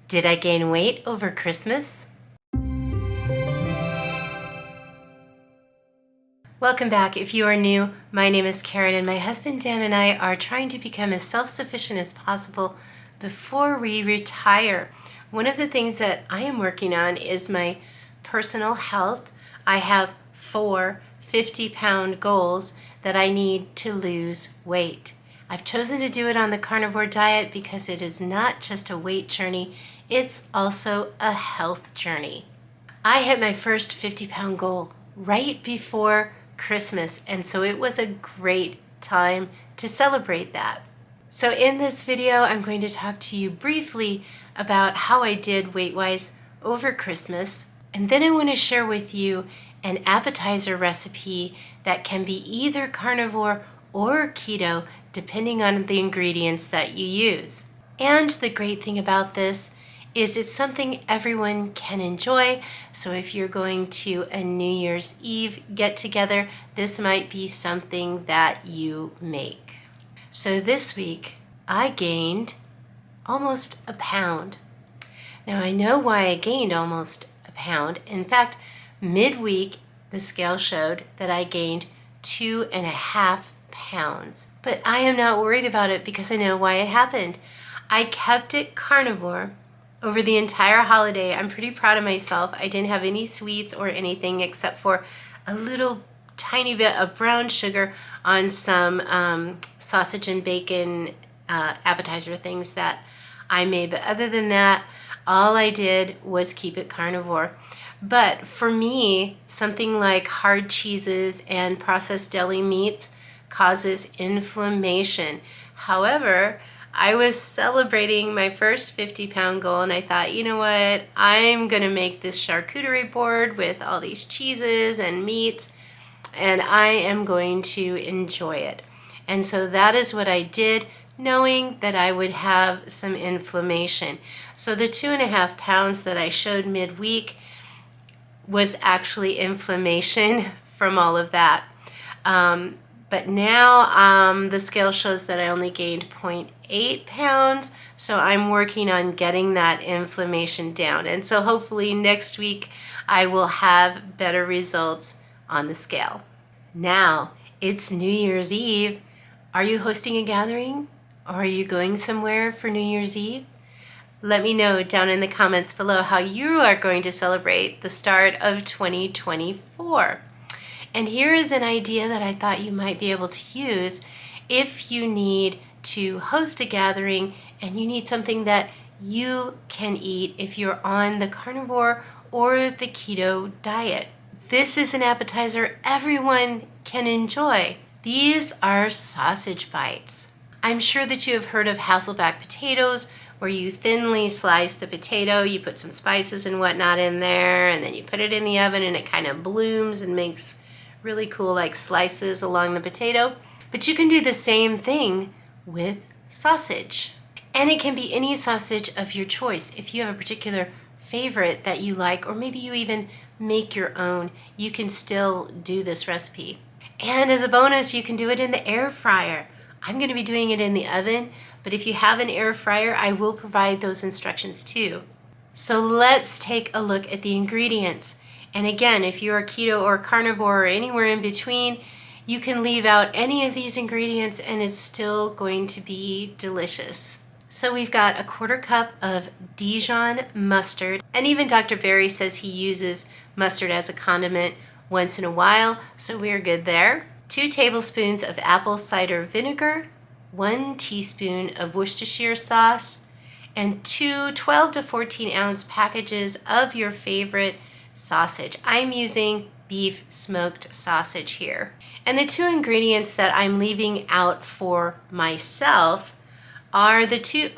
Did I gain weight over Christmas? Welcome back. If you are new, my name is Karyn, and my husband Dan and I are trying to become as self-sufficient as possible before we retire. One of the things that I am working on is my personal health. I have 4 50-pound goals that I need to lose weight. I've chosen to do it on the carnivore diet because it is not just a weight journey, it's also a health journey. I hit my first 50-pound goal right before Christmas, and so it was a great time to celebrate that. So in this video, I'm going to talk to you briefly about how I did weight-wise over Christmas, and then I want to share with you an appetizer recipe that can be either carnivore or keto, depending on the ingredients that you use. And the great thing about this is it's something everyone can enjoy. So if you're going to a New Year's Eve get together, this might be something that you make. So this week I gained almost a pound. Now I know why I gained almost a pound. In fact, midweek the scale showed that I gained 2.5 pounds. But I am not worried about it because I know why it happened. I kept it carnivore over the entire holiday. I'm pretty proud of myself. I didn't have any sweets or anything except for a little tiny bit of brown sugar on some sausage and bacon appetizer things that I made. But other than that, all I did was keep it carnivore. But for me, something like hard cheeses and processed deli meats causes inflammation. However, I was celebrating my first 50-pound goal, and I thought, you know what, I'm gonna make this charcuterie board with all these cheeses and meats, and I am going to enjoy it. And so that is what I did, knowing that I would have some inflammation. So the 2.5 pounds that I showed midweek was actually inflammation from all of that. But now the scale shows that I only gained 0.8 pounds, so I'm working on getting that inflammation down. And so hopefully next week I will have better results on the scale. Now, it's New Year's Eve. Are you hosting a gathering? Or are you going somewhere for New Year's Eve? Let me know down in the comments below how you are going to celebrate the start of 2024. And here is an idea that I thought you might be able to use if you need to host a gathering and you need something that you can eat if you're on the carnivore or the keto diet. This is an appetizer everyone can enjoy. These are sausage bites. I'm sure that you have heard of Hasselback potatoes, where you thinly slice the potato, you put some spices and whatnot in there, and then you put it in the oven and it kind of blooms and makes really cool like slices along the potato. But you can do the same thing with sausage. And it can be any sausage of your choice. If you have a particular favorite that you like, or maybe you even make your own, you can still do this recipe. And as a bonus, you can do it in the air fryer. I'm going to be doing it in the oven, but if you have an air fryer, I will provide those instructions too. So let's take a look at the ingredients. And again, if you're keto or carnivore or anywhere in between, you can leave out any of these ingredients and it's still going to be delicious. So we've got 1/4 cup of Dijon mustard, and even Dr. Berry says he uses mustard as a condiment once in a while, so we're good there. 2 tablespoons of apple cider vinegar, 1 teaspoon of Worcestershire sauce, and 2 12 to 14 ounce packages of your favorite sausage. I'm using beef smoked sausage here. And the 2 ingredients that I'm leaving out for myself are 2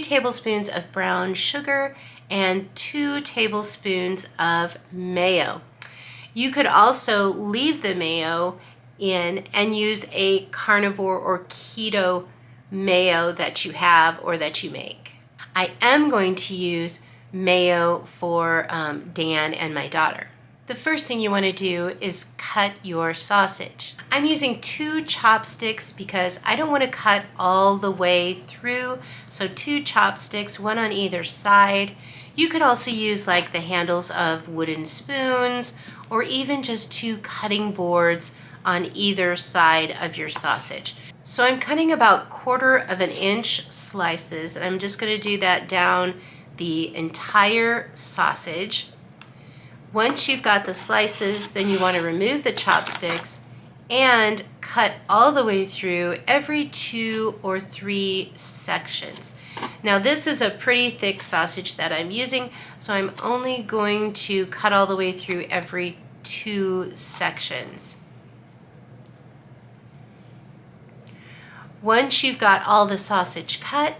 tablespoons of brown sugar and 2 tablespoons of mayo. You could also leave the mayo in and use a carnivore or keto mayo that you have or that you make. I am going to use mayo for Dan and my daughter. The first thing you want to do is cut your sausage. I'm using 2 chopsticks because I don't want to cut all the way through. So 2 chopsticks, 1 on either side. You could also use like the handles of wooden spoons or even just 2 cutting boards on either side of your sausage. So I'm cutting about 1/4 inch slices, and I'm just going to do that down the entire sausage. Once you've got the slices, then you want to remove the chopsticks and cut all the way through every 2 or 3 sections. Now this is a pretty thick sausage that I'm using, so I'm only going to cut all the way through every 2 sections. Once you've got all the sausage cut,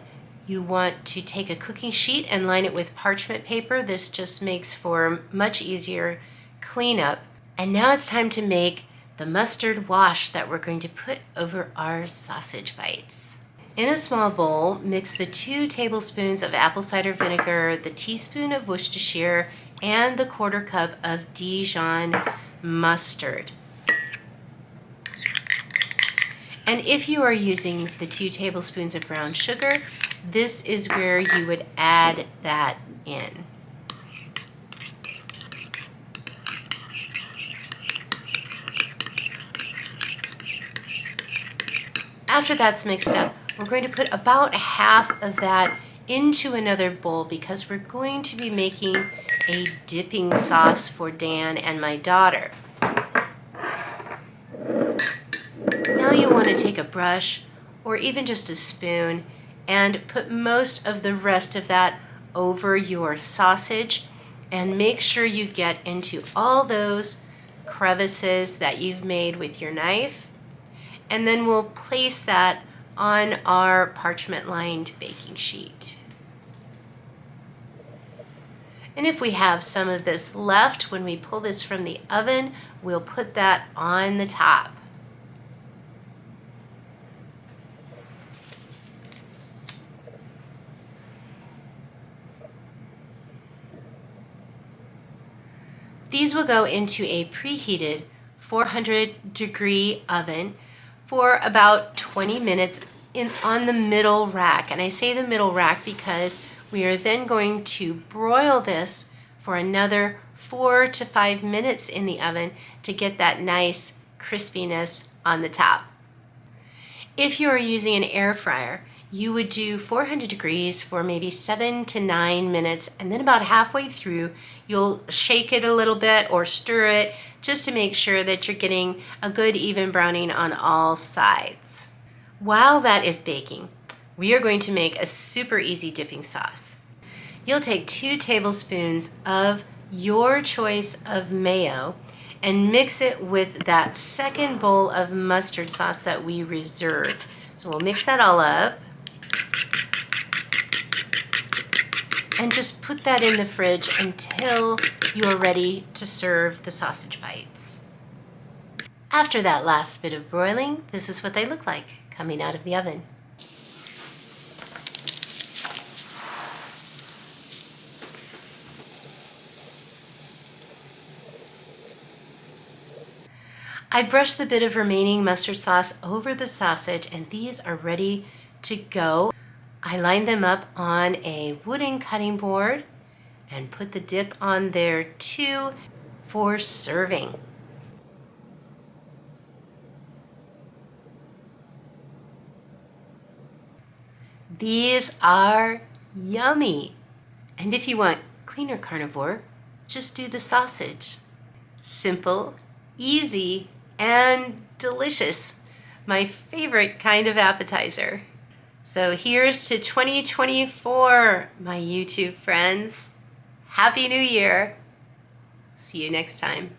you want to take a cooking sheet and line it with parchment paper. This just makes for much easier cleanup. And now it's time to make the mustard wash that we're going to put over our sausage bites. In a small bowl, mix the 2 tablespoons of apple cider vinegar, the teaspoon of Worcestershire, and the 1/4 cup of Dijon mustard. And if you are using the 2 tablespoons of brown sugar, this is where you would add that in. After that's mixed up, we're going to put about half of that into another bowl because we're going to be making a dipping sauce for Dan and my daughter. Now you want to take a brush or even just a spoon and put most of the rest of that over your sausage and make sure you get into all those crevices that you've made with your knife. And then we'll place that on our parchment lined baking sheet. And if we have some of this left when we pull this from the oven, we'll put that on the top. These will go into a preheated 400-degree oven for about 20 minutes on the middle rack. And I say the middle rack because we are then going to broil this for another 4 to 5 minutes in the oven to get that nice crispiness on the top. If you are using an air fryer, you would do 400 degrees for maybe 7 to 9 minutes, and then about halfway through, you'll shake it a little bit or stir it just to make sure that you're getting a good even browning on all sides. While that is baking, we are going to make a super easy dipping sauce. You'll take 2 tablespoons of your choice of mayo and mix it with that second bowl of mustard sauce that we reserved. So we'll mix that all up. And just put that in the fridge until you're ready to serve the sausage bites. After that last bit of broiling, this is what they look like coming out of the oven. I brushed the bit of remaining mustard sauce over the sausage, and these are ready to go. I lined them up on a wooden cutting board and put the dip on there too for serving. These are yummy. And if you want cleaner carnivore, just do the sausage. Simple, easy, and delicious. My favorite kind of appetizer. So here's to 2024, my YouTube friends. Happy New Year. See you next time.